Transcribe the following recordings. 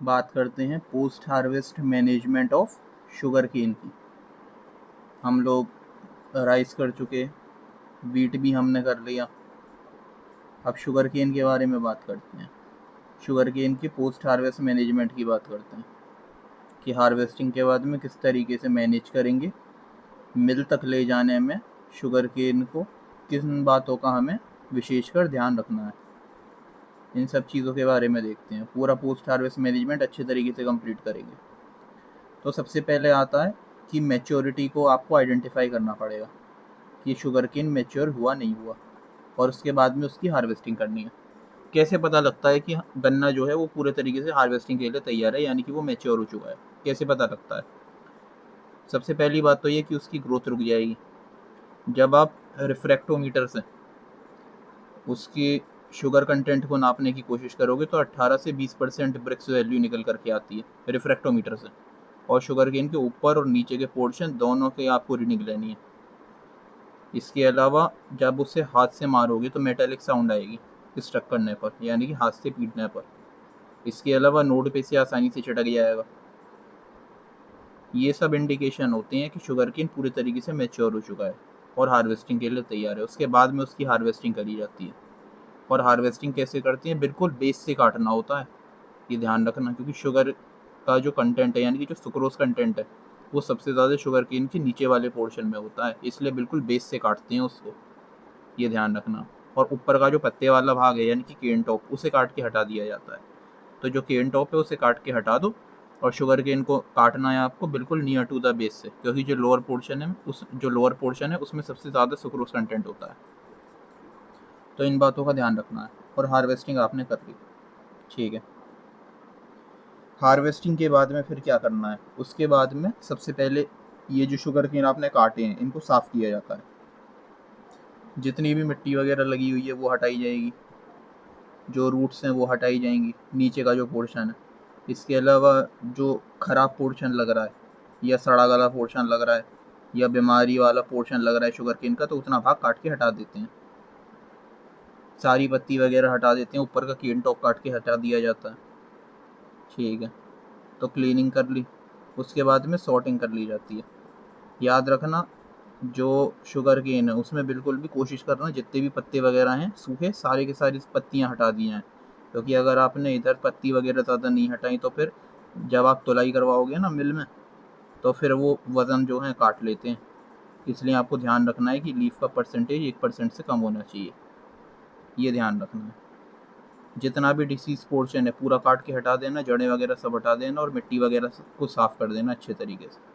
बात करते हैं post harvest management of sugarcane की। हम लोग राइस कर चुके, वीट भी हमने कर लिया। अब शुगर केन के बारे में बात करते हैं। शुगर केन की पोस्ट हार्वेस्ट मैनेजमेंट की बात करते हैं कि हार्वेस्टिंग के बाद में किस तरीके से मैनेज करेंगे, मिल तक ले जाने में शुगर केन को किन बातों का हमें विशेषकर ध्यान रखना है, इन सब चीज़ों के बारे में देखते हैं। पूरा पोस्ट हार्वेस्ट मैनेजमेंट अच्छे तरीके से कंप्लीट करेंगे। तो सबसे पहले आता है कि मैच्योरिटी को आपको आइडेंटिफाई करना पड़ेगा कि शुगर केन मैच्योर हुआ नहीं हुआ, और उसके बाद में उसकी हार्वेस्टिंग करनी है। कैसे पता लगता है कि गन्ना जो है वो पूरे तरीके से हार्वेस्टिंग के लिए तैयार है, यानी कि वो मैच्योर हो चुका है? कैसे पता लगता है? सबसे पहली बात तो ये कि उसकी ग्रोथ रुक जाएगी। जब आप रिफ्रैक्टोमीटर से उसकी शुगर कंटेंट को नापने की कोशिश करोगे तो 18 से 20% ब्रिक्स वैल्यू निकल करके आती है रिफ्रैक्टोमीटर से, और शुगर केन के ऊपर और नीचे के पोर्शन दोनों के आपको रीडिंग लेनी है। इसके अलावा जब उसे हाथ से मारोगे तो मेटालिक साउंड आएगी स्ट्रक करने पर, यानी कि हाथ से पीटने पर। इसके अलावा नोड पे से आसानी से चटक जाएगा। ये सब इंडिकेशन होते हैं कि शुगर केन पूरी तरीके से मैच्योर हो चुका है और हार्वेस्टिंग के लिए तैयार है। उसके बाद में उसकी हार्वेस्टिंग करी जाती है। और हार्वेस्टिंग कैसे करती हैं? बिल्कुल बेस से काटना होता है, ये ध्यान रखना, क्योंकि शुगर का जो कंटेंट है, यानी कि जो सुक्रोज कंटेंट है, वो सबसे ज़्यादा शुगर केन के नीचे वाले पोर्शन में होता है, इसलिए बिल्कुल बेस से काटते हैं उसको, ये ध्यान रखना। और ऊपर का जो पत्ते वाला भाग है, यानी कि केन टॉप, उसे काट के हटा दिया जाता है। तो जो केन टॉप है उसे काट के हटा दो, और शुगर केन को काटना है आपको बिल्कुल नियर टू द बेस से, क्योंकि जो लोअर पोर्शन है उसमें सबसे ज़्यादा सुक्रोज कंटेंट होता है। तो इन बातों का ध्यान रखना है। और हार्वेस्टिंग आपने कर ली, ठीक है। हार्वेस्टिंग के बाद में फिर क्या करना है? उसके बाद में सबसे पहले ये जो शुगर केन आपने काटे हैं इनको साफ़ किया जाता है। जितनी भी मिट्टी वगैरह लगी हुई है वो हटाई जाएगी, जो रूट्स हैं वो हटाई जाएंगी, नीचे का जो पोर्शन है। इसके अलावा जो ख़राब पोर्शन लग रहा है, या सड़ा गला पोर्शन लग रहा है, या बीमारी वाला पोर्शन लग रहा है शुगर केन का, तो उतना भाग काट के हटा देते हैं। सारी पत्ती वगैरह हटा देते हैं, ऊपर का केन टॉप काट के हटा दिया जाता है, ठीक है। तो क्लीनिंग कर ली, उसके बाद में सॉर्टिंग कर ली जाती है। याद रखना, जो शुगर केन है उसमें बिल्कुल भी कोशिश करना जितने भी पत्ते वगैरह हैं सूखे, सारे के सारी पत्तियां हटा दी हैं, क्योंकि अगर आपने इधर पत्ती वगैरह ज़्यादा नहीं हटाई तो फिर जब आप तुलाई करवाओगे ना मिल में, तो फिर वो वज़न जो है काट लेते हैं। इसलिए आपको ध्यान रखना है कि लीफ का परसेंटेज 1% से कम होना चाहिए, ये ध्यान रखना है। जितना भी डिसीज पोर्शन है पूरा काट के हटा देना, जड़ें वगैरह सब हटा देना, और मिट्टी वगैरह को साफ़ कर देना अच्छे तरीके से।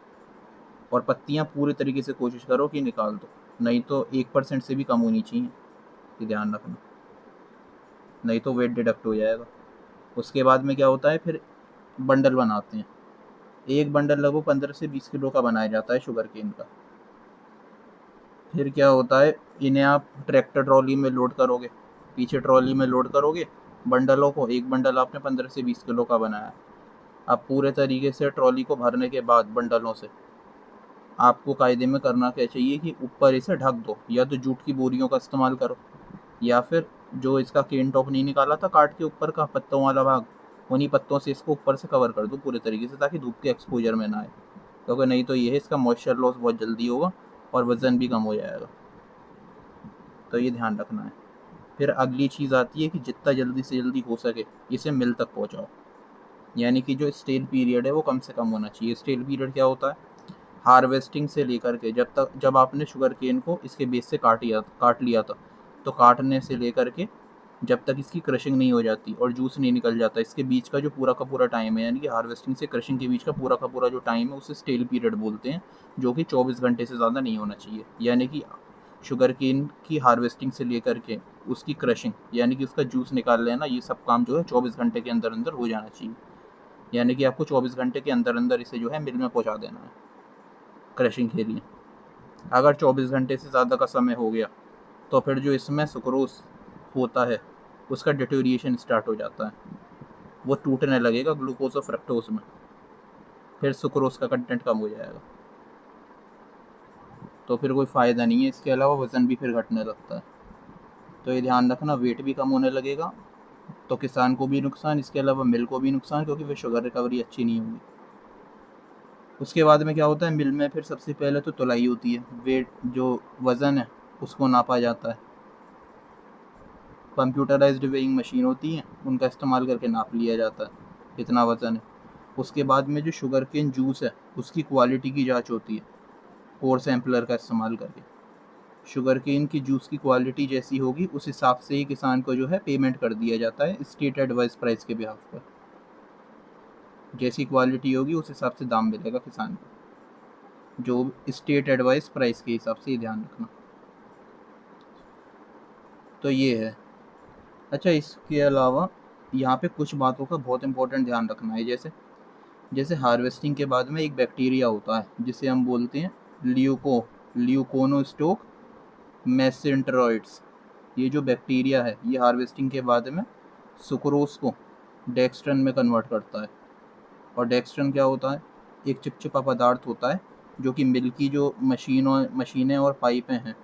और पत्तियाँ पूरे तरीके से कोशिश करो कि निकाल दो, नहीं तो 1% से भी कम होनी चाहिए, ये ध्यान रखना, नहीं तो वेट डिडक्ट हो जाएगा। उसके बाद में क्या होता है, फिर बंडल बनाते हैं। एक बंडल लगभग 15 से 20 किलो का बनाया जाता है शुगर केन का। फिर क्या होता है, इन्हें आप ट्रैक्टर ट्रॉली में लोड करोगे, पीछे ट्रॉली में लोड करोगे बंडलों को। एक बंडल आपने 15 से 20 किलो का बनाया। अब पूरे तरीके से ट्रॉली को भरने के बाद बंडलों से आपको कायदे में करना क्या चाहिए कि ऊपर इसे ढक दो, या तो जूट की बोरियों का इस्तेमाल करो, या फिर जो इसका केन टॉप नहीं निकाला था काट के ऊपर का पत्तों वाला भाग, उन्हीं पत्तों से इसको ऊपर से कवर कर दो पूरे तरीके से, ताकि धूप के एक्सपोजर में ना आए, क्योंकि नहीं तो ये है इसका मॉइस्चर लॉस बहुत जल्दी होगा और वज़न भी कम हो जाएगा। तो ये ध्यान रखना है। फिर अगली चीज़ आती है कि जितना जल्दी से जल्दी हो सके इसे मिल तक पहुँचाओ, यानी कि जो स्टेल पीरियड है वो कम से कम होना चाहिए। स्टेल पीरियड क्या होता है? हार्वेस्टिंग से लेकर के जब आपने शुगर केन को इसके बेस से काट लिया था, तो काटने से लेकर के जब तक इसकी क्रशिंग नहीं हो जाती और जूस नहीं निकल जाता, इसके बीच का जो पूरा का पूरा टाइम है, यानी कि हार्वेस्टिंग से क्रशिंग के बीच का पूरा जो टाइम है उसे स्टेल पीरियड बोलते हैं, जो कि 24 घंटे से ज़्यादा नहीं होना चाहिए। यानी कि शुगर केन की हार्वेस्टिंग से लेकर के उसकी क्रशिंग, यानी कि उसका जूस निकाल लेना, ये सब काम जो है 24 घंटे के अंदर अंदर हो जाना चाहिए। यानी कि आपको 24 घंटे के अंदर अंदर इसे जो है मिल में पहुँचा देना है क्रशिंग के लिए। अगर 24 घंटे से ज़्यादा का समय हो गया तो फिर जो इसमें सुक्रोज होता है उसका डिटोरिएशन स्टार्ट हो जाता है, वो टूटने लगेगा ग्लूकोज और फ्रक्टोज में, फिर सुक्रोज का कंटेंट कम हो जाएगा, तो फिर कोई फ़ायदा नहीं है। इसके अलावा वज़न भी फिर घटने लगता है। तो ये ध्यान रखना, वेट भी कम होने लगेगा तो किसान को भी नुकसान, इसके अलावा मिल को भी नुकसान, क्योंकि फिर शुगर रिकवरी अच्छी नहीं होगी। उसके बाद में क्या होता है, मिल में फिर सबसे पहले तो तुलाई होती है, वेट जो वज़न है उसको नापा जाता है। कंप्यूटराइज्ड वेइंग मशीन होती हैं, उनका इस्तेमाल करके नाप लिया जाता है कितना वज़न है। उसके बाद में जो शुगर केन जूस है उसकी क्वालिटी की जांच होती है कोर सैम्पलर का इस्तेमाल करके। शुगर केन की जूस की क्वालिटी जैसी होगी उस हिसाब से ही किसान को जो है पेमेंट कर दिया जाता है स्टेट एडवाइस प्राइस के बिहाफ पर। जैसी क्वालिटी होगी उस हिसाब से दाम मिलेगा किसान को, जो स्टेट एडवाइस प्राइस के हिसाब से ही ध्यान रखना। तो ये है। अच्छा, इसके अलावा यहाँ पे कुछ बातों का बहुत इंपॉर्टेंट ध्यान रखना है। जैसे जैसे हार्वेस्टिंग के बाद में एक बैक्टीरिया होता है जिसे हम बोलते हैं ल्यूकोनोस्टोक मेसेंटेरोइड्स। ये जो बैक्टीरिया है ये हार्वेस्टिंग के बाद में सुक्रोज को डेक्स्ट्रन में कन्वर्ट करता है। और डेक्स्ट्रन क्या होता है, एक चिपचिपा पदार्थ होता है जो कि मिल की जो मशीनें और पाइपें हैं,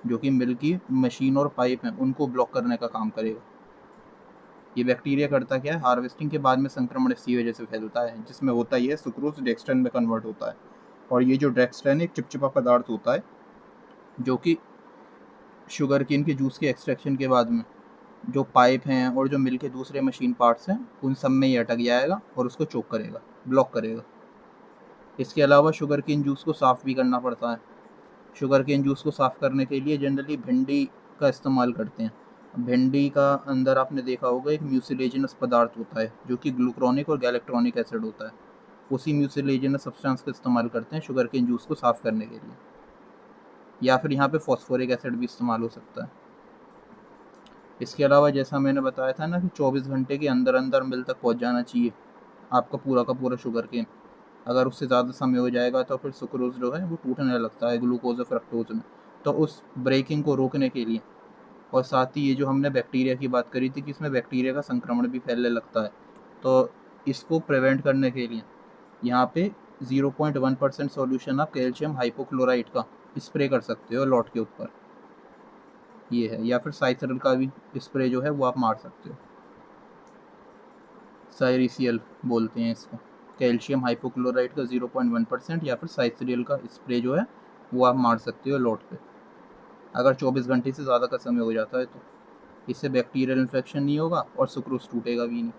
जो कि मिल की मशीन और पाइप हैं उनको ब्लॉक करने का काम करेगा। ये बैक्टीरिया करता क्या है, हार्वेस्टिंग के बाद में संक्रमण इसी वजह से फैलता है, जिसमें होता ही है सुक्रोज डेक्स्ट्रन में कन्वर्ट होता है। और ये जो डेक्स्ट्रन एक चिपचिपा पदार्थ होता है जो कि शुगर केन के जूस के एक्सट्रैक्शन के बाद में जो पाइप हैं और जो मिल के दूसरे मशीन पार्ट्स हैं उन सब में ये अटक जाएगा और उसको चोक करेगा, ब्लॉक करेगा। इसके अलावा शुगर केन जूस को साफ़ भी करना पड़ता है। शुगर केन जूस को साफ़ करने के लिए जनरली भिंडी का इस्तेमाल करते हैं। भिंडी का अंदर आपने देखा होगा एक म्यूसिलेजिनस पदार्थ होता है जो कि ग्लूक्रोनिक और गैलेक्ट्रॉनिक एसिड होता है। उसी म्यूसिलेजिनस सब्सटेंस का इस्तेमाल करते हैं शुगर केन जूस को साफ़ करने के लिए। या फिर यहाँ पे फॉस्फोरिक एसिड भी इस्तेमाल हो सकता है। इसके अलावा जैसा मैंने बताया था ना कि 24 घंटे के अंदर अंदर मिल तक पहुँच जाना चाहिए आपका पूरा का पूरा शुगर केन। अगर उससे ज़्यादा समय हो जाएगा तो फिर सुक्रोज जो है वो टूटने लगता है ग्लूकोज और फ्रक्टोज में। तो उस ब्रेकिंग को रोकने के लिए, और साथ ही ये जो हमने बैक्टीरिया की बात करी थी कि इसमें बैक्टीरिया का संक्रमण भी फैलने लगता है, तो इसको प्रिवेंट करने के लिए यहाँ पे 0.1% सॉल्यूशन आप कैल्शियम हाइपोक्लोराइड का स्प्रे कर सकते हो लॉट के ऊपर, ये है। या फिर साइथरल का भी स्प्रे जो है वो आप मार सकते हो, साइरिसियल बोलते हैं इसको। कैल्शियम हाइपोक्लोराइड का 0.1% या फिर साइथरियल का स्प्रे जो है वो आप मार सकते हो लॉट पे, अगर 24 घंटे से ज़्यादा का समय हो जाता है तो। इससे बैक्टीरियल इन्फेक्शन नहीं होगा और सुक्रोज टूटेगा भी नहीं।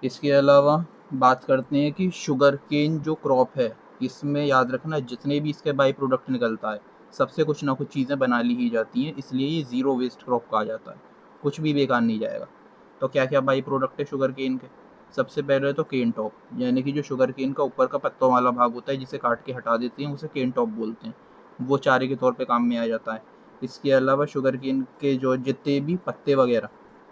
इसके अलावा बात करते हैं कि शुगर केन जो क्रॉप है इसमें याद रखना जितने भी इसके बाई प्रोडक्ट निकलता है सबसे कुछ ना कुछ चीज़ें बना ली ही जाती हैं, इसलिए ये ज़ीरो वेस्ट क्रॉप कहा जाता है, कुछ भी बेकार नहीं जाएगा। तो क्या क्या बाई प्रोडक्ट है शुगर केन के? सबसे पहले तो केन टॉप, यानी कि जो शुगर केन का ऊपर का पत्तों वाला भाग होता है जिसे काट के हटा देते हैं उसे केन टॉप बोलते हैं, वो चारे के तौर पे काम में आ जाता है। इसके अलावा शुगर केन के जो जितने भी पत्ते वगैरह,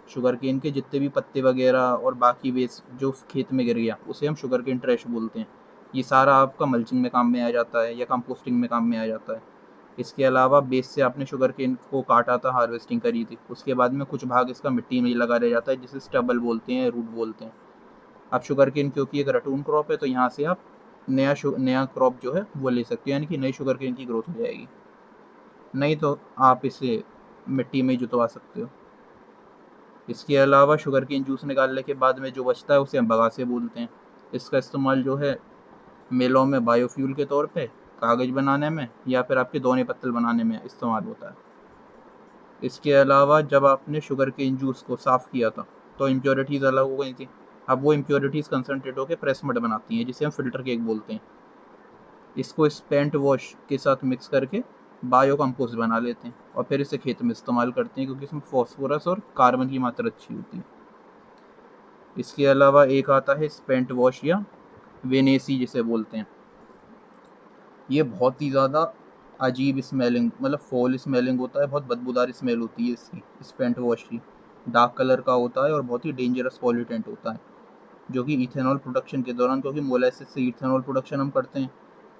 शुगर केन के जितने भी पत्ते वगैरह और बाकी वेस्ट जो खेत में गिर गया उसे हम शुगर केन ट्रैश बोलते हैं। ये सारा आपका मल्चिंग में काम में आ जाता है या कंपोस्टिंग में काम में आ जाता है। इसके अलावा बेस से आपने शुगर केन को काटा था, हार्वेस्टिंग करी थी, उसके बाद में कुछ भाग इसका मिट्टी में ही लगा रह जाता है जिसे स्टबल बोलते हैं, रूट बोलते हैं। अब शुगर केन क्योंकि एक रटून क्रॉप है तो यहाँ से आप नया क्रॉप जो है वो ले सकते हो, यानी कि नई शुगर केन की ग्रोथ हो जाएगी। नहीं तो आप इसे मिट्टी में ही जुतवा सकते हो। इसके अलावा शुगर केन जूस निकालने के बाद में जो बचता है उसे हम बगासे बोलते हैं। इसका इस्तेमाल जो है मिलों में बायोफ्यूल के तौर पे, कागज़ बनाने में या फिर आपके दोने पत्तल बनाने में इस्तेमाल होता है। इसके अलावा जब आपने शुगर केन जूस को साफ़ किया था तो इम्प्योरिटीज़ अलग हो गई थी। अब वो इम्प्योरिटीज़ कंसनट्रेट होकर प्रेस मड बनाती हैं जिसे हम फ़िल्टर केक बोलते हैं। इसको स्पेंट वॉश के साथ मिक्स करके बायो कंपोस्ट बना लेते हैं और फिर इसे खेत में इस्तेमाल करते हैं क्योंकि इसमें फॉस्फोरस और कार्बन की मात्रा अच्छी होती है। इसके अलावा एक आता है स्पेंट वॉश या वेनेसी जिसे बोलते हैं। ये बहुत ही ज़्यादा अजीब स्मेलिंग, मतलब फॉल स्मेलिंग होता है, बहुत बदबूदार स्मेल होती है इसकी स्पेंट वॉश की। डार्क कलर का होता है और बहुत ही डेंजरस पॉल्यूटेंट होता है जो कि इथेनॉल प्रोडक्शन के दौरान, क्योंकि मोलेसिस से इथेनॉल प्रोडक्शन हम करते हैं,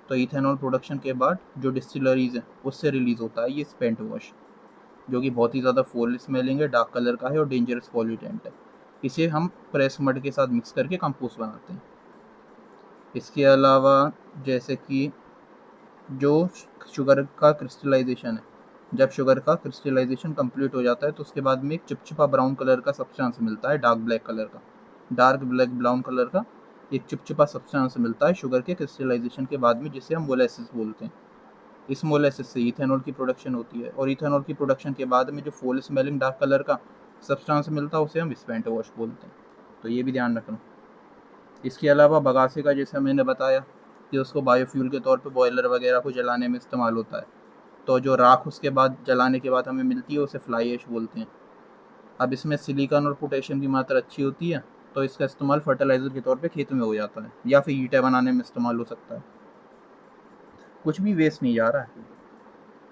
तो इथेनॉल प्रोडक्शन के बाद जो डिस्टिलरीज हैं उससे रिलीज़ होता है ये स्पेंट वॉश, जो कि बहुत ही ज़्यादा फॉल स्मेलिंग है, डार्क कलर का है और डेंजरस पॉल्यूटेंट है। इसे हम प्रेस मड के साथ मिक्स करके कंपोस्ट बनाते हैं। इसके अलावा जैसे कि जो शुगर का क्रिस्टलाइजेशन है जब शुगर का क्रिस्टलाइजेशन कंप्लीट हो जाता है तो उसके बाद में एक चिपचिपा ब्राउन कलर का सब्सटेंस मिलता है, डार्क ब्लैक ब्राउन कलर का एक चिपचिपा सब्सटेंस मिलता है शुगर के क्रिस्टलाइजेशन के बाद में, जिसे हम मोलेसिस बोलते हैं। इस मोलेसिस से इथेनॉल की प्रोडक्शन होती है, और इथेनॉल की प्रोडक्शन के बाद में जो फुल स्मेलिंग डार्क कलर का सब्सटेंस मिलता है उसे हम स्पेंट वॉश बोलते हैं। तो ये भी ध्यान रखना। इसके अलावा बगासे का, जैसे मैंने बताया कि उसको बायोफ्यूल के तौर पे बॉयलर वगैरह को जलाने में इस्तेमाल होता है, तो जो राख उसके बाद जलाने के बाद हमें मिलती है उसे फ्लाई ऐश बोलते हैं। अब इसमें सिलिकॉन और पोटेशियम की मात्रा अच्छी होती है, तो इसका इस्तेमाल फर्टिलाइज़र के तौर पे खेत में हो जाता है, या फिर ईंटें बनाने में इस्तेमाल हो सकता है। कुछ भी वेस्ट नहीं जा रहा है।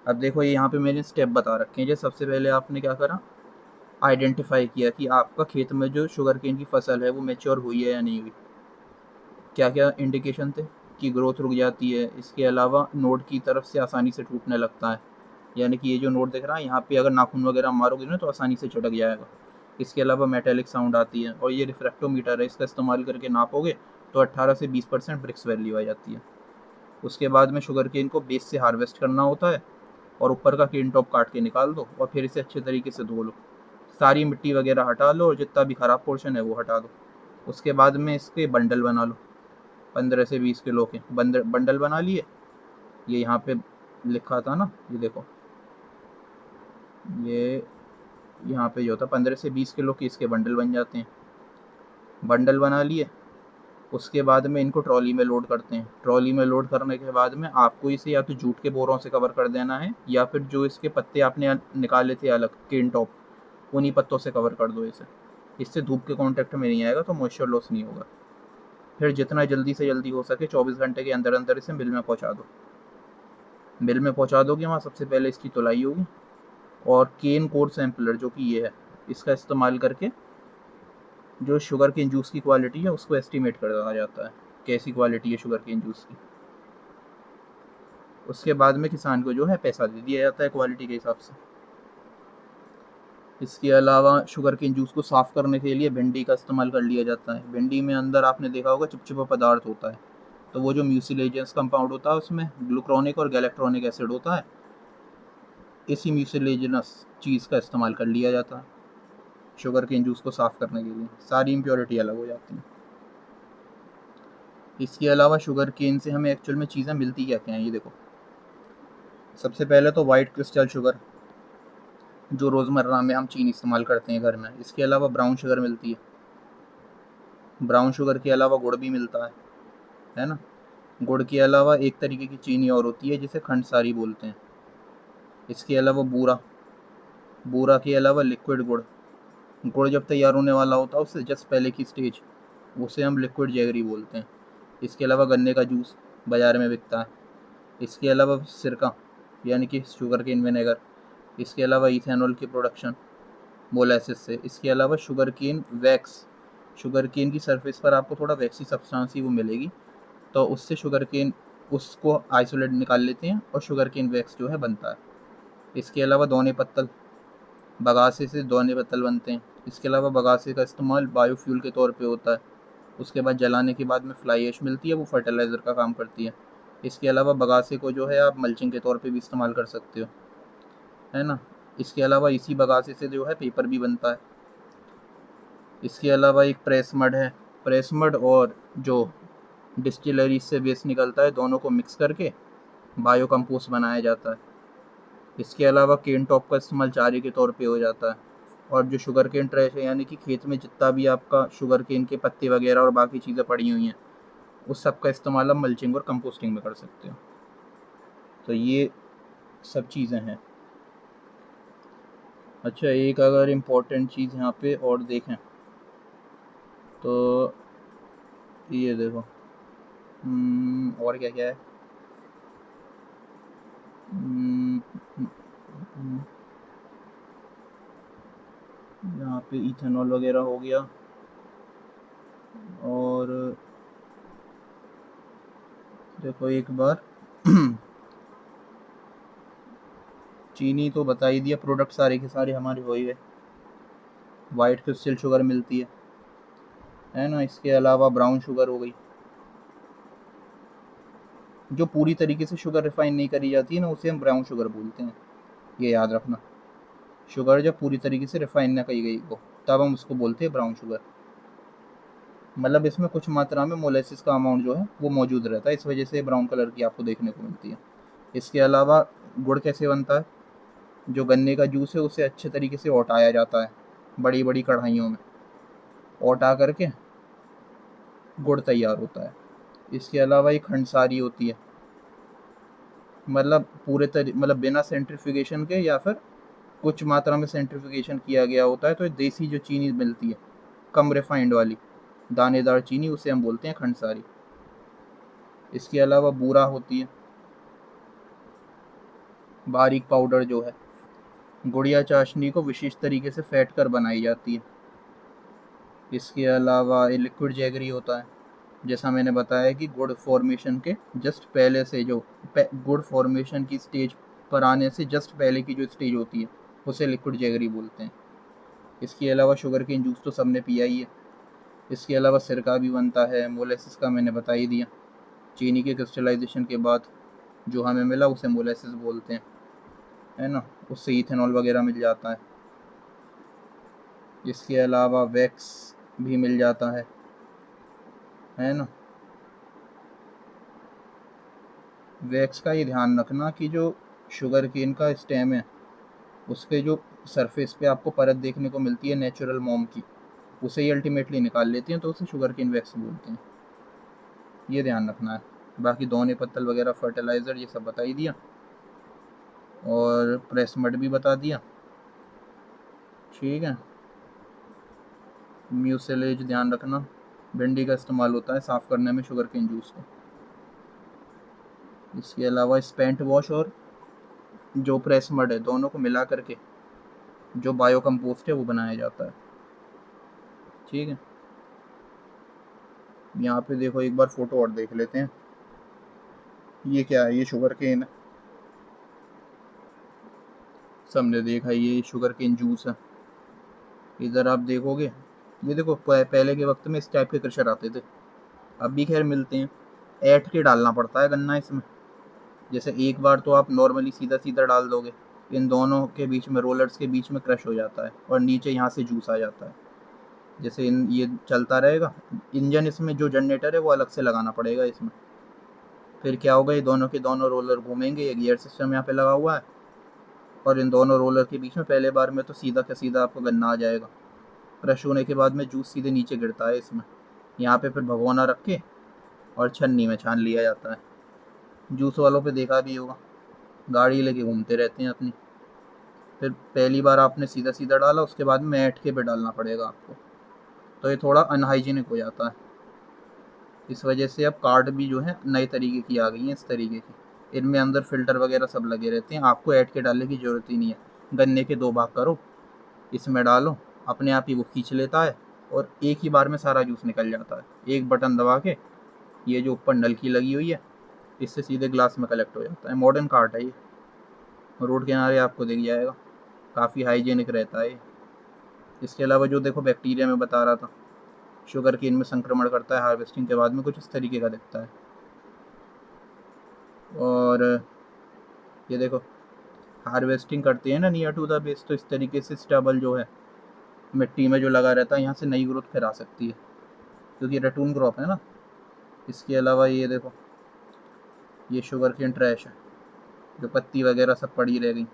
अब देखो ये यहाँ पे मैंने स्टेप बता रखे हैं। जैसे सबसे पहले आपने क्या करा, आइडेंटिफाई किया कि आपका खेत में जो शुगर केन की फसल है वो मैच्योर हुई है या नहीं हुई। क्या क्या इंडिकेशन थे कि ग्रोथ रुक जाती है, इसके अलावा नोड की तरफ से आसानी से टूटने लगता है, यानी कि ये जो नोड दिख रहा है यहाँ पे अगर नाखून वगैरह मारोगे ना तो आसानी से चटक जाएगा। इसके अलावा मेटेलिक साउंड आती है, और ये रिफ्रैक्टोमीटर है, इसका इस्तेमाल करके नापोगे तो 18 से 20% ब्रिक्स वैल्यू आ जाती है। उसके बाद में शुगर केन को बेस से हार्वेस्ट करना होता है, और ऊपर का केन टॉप काट के निकाल दो, और फिर इसे अच्छे तरीके से धो लो, सारी मिट्टी वगैरह हटा लो, और जितना भी ख़राब पोर्शन है वो हटा दो। उसके बाद में इसके बंडल बना लो, 15 से 20 किलो के बंडल बना लिए। ये यहाँ पे लिखा था ना, ये देखो, ये यहाँ पे जो था 15 से 20 किलो के इसके बंडल बन जाते हैं। बंडल बना लिए, उसके बाद में इनको ट्रॉली में लोड करते हैं। ट्रॉली में लोड करने के बाद में आपको इसे या तो जूट के बोरों से कवर कर देना है, या फिर जो इसके पत्ते आपने निकाले थे अलग केन टॉप, उन्हीं पत्तों से कवर कर दो इसे। इससे धूप के कांटेक्ट में नहीं आएगा, तो मॉइस्चर लॉस नहीं होगा। फिर जितना जल्दी से जल्दी हो सके 24 घंटे के अंदर अंदर इसे मिल में पहुँचा दो। मिल में पहुँचा दोगे, वहाँ सबसे पहले इसकी तुलाई होगी, और केन कोर सैम्पलर जो कि ये है, इसका इस्तेमाल करके जो शुगर केन जूस की क्वालिटी है उसको एस्टिमेट कर दिया जाता है, कैसी क्वालिटी है शुगर केन जूस की। उसके बाद में किसान को जो है पैसा दे दिया जाता है क्वालिटी के हिसाब से। इसके अलावा शुगर केन जूस को साफ़ करने के लिए भिंडी का इस्तेमाल कर लिया जाता है। भिंडी में अंदर आपने देखा होगा चिपचिपा पदार्थ होता है, तो वो जो म्यूसिलेजियस कंपाउंड होता है उसमें ग्लूक्रोनिक और गैलेक्ट्रॉनिक एसिड होता है। इसी म्यूसिलेजिनस चीज़ का इस्तेमाल कर लिया जाता है शुगर केन जूस को साफ़ करने के लिए, सारी इम्प्योरिटी अलग हो जाती हैं। इसके अलावा शुगर केन से हमें एक्चुअल में चीज़ें मिलती क्या क्या हैं, ये देखो। सबसे पहले तो वाइट क्रिस्टल शुगर, जो रोज़मर्रा में हम चीनी इस्तेमाल करते हैं घर में। इसके अलावा ब्राउन शुगर मिलती है। ब्राउन शुगर के अलावा गुड़ भी मिलता है ना। गुड़ के अलावा एक तरीके की चीनी और होती है जिसे खंड सारी बोलते हैं। इसके अलावा बूरा, बूरा के अलावा लिक्विड गुड़, गुड़ जब तैयार होने वाला होता है उससे जस्ट पहले की स्टेज, उसे हम लिक्विड जैगरी बोलते हैं। इसके अलावा गन्ने का जूस बाज़ार में बिकता है। इसके अलावा सिरका, यानी कि शुगर केन विनेगर। इसके अलावा इथेनॉल की प्रोडक्शन मोलेसिस से। इसके अलावा sugarcane wax, sugarcane की सरफेस पर आपको थोड़ा वैक्सी सब्सटेंस ही वो मिलेगी, तो उससे शुगर केन उसको आइसोलेट निकाल लेते हैं और शुगर केन वैक्स जो है बनता है। इसके अलावा दोने पत्तल, बगासे से दोने पत्तल बनते हैं। इसके अलावा बगासे का इस्तेमाल बायोफ्यूल के तौर पे होता है। उसके बाद जलाने के बाद में फ्लाई ऐश मिलती है, वो फर्टिलाइज़र का काम करती है। इसके अलावा बगासे को जो है आप मल्चिंग के तौर पे भी इस्तेमाल कर सकते हो, है ना। इसके अलावा इसी बगासे से जो है पेपर भी बनता है। इसके अलावा एक प्रेस मड है। प्रेस मड और जो डिस्टिलरी से वेस्ट निकलता है, दोनों को मिक्स करके बायो कंपोस्ट बनाया जाता है। इसके अलावा केन टॉप का इस्तेमाल चारे के तौर पे हो जाता है। और जो शुगर केन ट्रैश है, यानी कि खेत में जितना भी आपका शुगर केन के पत्ते वगैरह और बाकी चीज़ें पड़ी हुई हैं, उस सब का इस्तेमाल आप मल्चिंग और कंपोस्टिंग में कर सकते हो। तो ये सब चीज़ें हैं। अच्छा, एक अगर इम्पोर्टेंट चीज़ यहाँ पे और देखें तो ये देखो, और क्या क्या है। यहाँ पे इथेनॉल वगैरह हो गया, और देखो एक बार चीनी तो बता ही दिया, प्रोडक्ट सारे के सारे हमारे हो ही गए। वाइट क्रिस्टल शुगर मिलती है ना। इसके अलावा ब्राउन शुगर हो गई, जो पूरी तरीके से शुगर रिफाइन नहीं करी जाती है ना, उसे हम ब्राउन शुगर बोलते हैं। ये याद रखना। शुगर जब पूरी तरीके से रिफाइन ना की गई हो तब हम उसको बोलते हैं ब्राउन शुगर। मतलब इसमें कुछ मात्रा में मोलेसिस का अमाउंट जो है वो मौजूद रहता है, इस वजह से ब्राउन कलर की आपको देखने को मिलती है। इसके अलावा गुड़ कैसे बनता है? जो गन्ने का जूस है उसे अच्छे तरीके से औटाया जाता है बड़ी बड़ी कढ़ाइयों में, औटा करके गुड़ तैयार होता है। इसके अलावा एक खंडसारी होती है, मतलब मतलब बिना सेंट्रीफ्यूगेशन के या फिर कुछ मात्रा में सेंट्रीफ्यूगेशन किया गया होता है, तो देसी जो चीनी मिलती है कम रिफाइंड वाली दानेदार चीनी, उसे हम बोलते हैं खंडसारी। इसके अलावा बूरा होती है, बारीक पाउडर जो है। गुड़िया चाशनी को विशेष तरीके से फेंट कर बनाई जाती है। इसके अलावा ये लिक्विड जैगरी होता है, जैसा मैंने बताया कि गुड़ फॉर्मेशन के जस्ट पहले से जो गुड़ फॉर्मेशन की स्टेज पर आने से जस्ट पहले की जो स्टेज होती है उसे लिक्विड जैगरी बोलते हैं। इसके अलावा शुगर केन जूस तो सबने पिया ही है। इसके अलावा सिरका भी बनता है, मोलेसिस का मैंने बता ही दिया। चीनी के क्रिस्टलाइजेशन के बाद जो हमें मिला उसे मोलेसिस बोलते हैं, है ना। उससे इथेनॉल वगैरह मिल जाता है। इसके अलावा वैक्स भी मिल जाता है ना। वैक्स का ये ध्यान रखना कि जो शुगर केन का स्टेम है उसके जो सरफेस पे आपको परत देखने को मिलती है नेचुरल मोम की, उसे ही अल्टीमेटली निकाल लेती हैं, तो उसे शुगर केन वैक्स बोलते हैं। ये ध्यान रखना है। बाकी दोने पत्तल वगैरह फर्टिलाइज़र ये सब बता ही दिया, और प्रेस मड भी बता दिया। ठीक है। म्यूसिलेज ध्यान रखना, भिंडी का इस्तेमाल होता है साफ़ करने में शुगर केन जूस को। इसके अलावा स्पेंट वॉश और जो प्रेस मड है दोनों को मिला करके जो बायो कंपोस्ट है वो बनाया जाता है। ठीक है। यहाँ पे देखो एक बार फोटो और देख लेते हैं। ये क्या है? ये शुगर केन है, सबने देखा ये शुगर केन जूस है। इधर आप देखोगे, ये देखो पहले के वक्त में इस टाइप के क्रशर आते थे, अब भी खैर मिलते हैं। ऐंठ के डालना पड़ता है गन्ना इसमें। जैसे एक बार तो आप नॉर्मली सीधा सीधा डाल दोगे, इन दोनों के बीच में रोलर्स के बीच में क्रश हो जाता है और नीचे यहाँ से जूस आ जाता है। जैसे ये चलता रहेगा इंजन, इसमें जो जनरेटर है वो अलग से लगाना पड़ेगा इसमें। फिर क्या होगा, ये दोनों के दोनों रोलर घूमेंगे, एक गियर सिस्टम यहाँ पे लगा हुआ है, और इन दोनों रोलर के बीच में पहले बार में तो सीधा का सीधा आपको गन्ना आ जाएगा। क्रश होने के बाद में जूस सीधे नीचे गिरता है इसमें। यहाँ पे फिर भगोना रख के और छन्नी में छान लिया जाता है। जूस वालों पे देखा भी होगा, गाड़ी लेके घूमते रहते हैं अपनी। फिर पहली बार आपने सीधा सीधा डाला, उसके बाद में ऐंठ के पे डालना पड़ेगा आपको, तो ये थोड़ा अनहाइजीनिक हो जाता है। इस वजह से अब कार्ड भी जो है नए तरीके की आ गई हैं, इस तरीके की। इनमें अंदर फ़िल्टर वगैरह सब लगे रहते हैं, आपको ऐड के डालने की ज़रूरत ही नहीं है। गन्ने के 2 भाग करो, इसमें डालो, अपने आप ही वो खींच लेता है और एक ही बार में सारा जूस निकल जाता है। एक बटन दबा के ये जो ऊपर नलकी लगी हुई है इससे सीधे ग्लास में कलेक्ट हो जाता है। मॉडर्न कार्ट है ये, रोड किनारे आपको दिख जाएगा, काफ़ी हाइजीनिक रहता है। इसके अलावा जो देखो बैक्टीरिया में बता रहा था शुगर केन में संक्रमण करता है, हार्वेस्टिंग के बाद में कुछ इस तरीके का दिखता है। और ये देखो हार्वेस्टिंग करते हैं ना नियर टू द बेस, तो इस तरीके से स्टबल जो है मिट्टी में जो लगा रहता है यहाँ से नई ग्रोथ फिर आ सकती है, क्योंकि रटून क्रॉप है ना। इसके अलावा ये देखो ये शुगर केन ट्रैश है, जो पत्ती वगैरह सब पड़ी रह गई।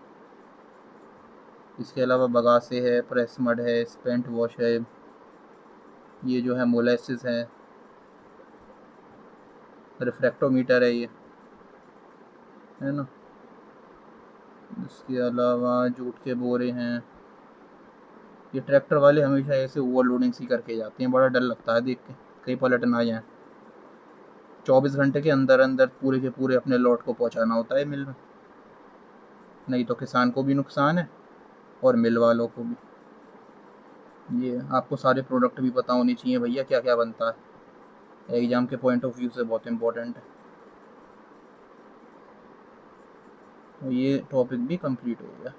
इसके अलावा बगासे है, प्रेस मड है, स्पेंट वॉश है, ये जो है मोलेसिस है, रिफ्रैक्टोमीटर है ये, है ना। इसके अलावा जूट के बोरे हैं। ये ट्रैक्टर वाले हमेशा ऐसे ओवरलोडिंग सी करके जाते हैं, बड़ा डर लगता है देख के, कहीं पलट ना जाए। 24 घंटे के अंदर अंदर पूरे के पूरे अपने लॉट को पहुंचाना होता है मिल में, नहीं तो किसान को भी नुकसान है और मिल वालों को भी। ये आपको सारे प्रोडक्ट भी पता होने चाहिए भैया, क्या क्या बनता है, एग्ज़ाम के पॉइंट ऑफ व्यू से बहुत इम्पोर्टेंट है। तो ये टॉपिक भी कंप्लीट हो गया।